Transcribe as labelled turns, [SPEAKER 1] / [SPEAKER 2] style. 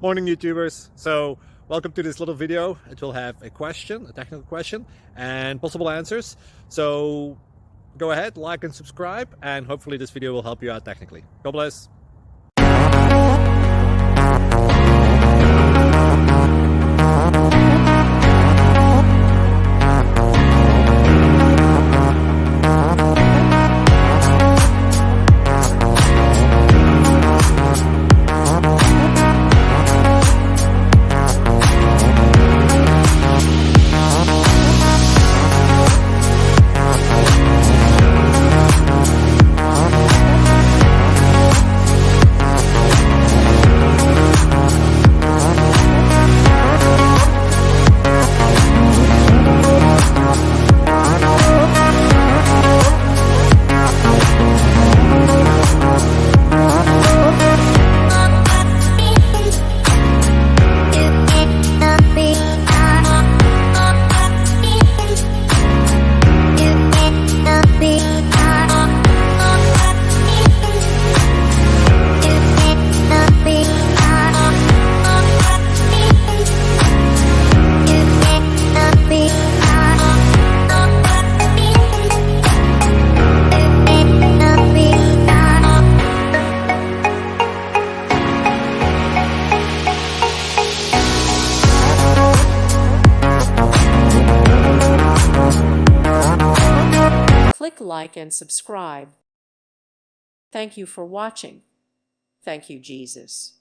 [SPEAKER 1] Morning, YouTubers. So welcome to this little video. It will have a question, a technical question, and possible answers. So go ahead, like and subscribe, and hopefully this video will help you out technically. God bless.
[SPEAKER 2] Click like and subscribe. Thank you for watching. Thank you, Jesus.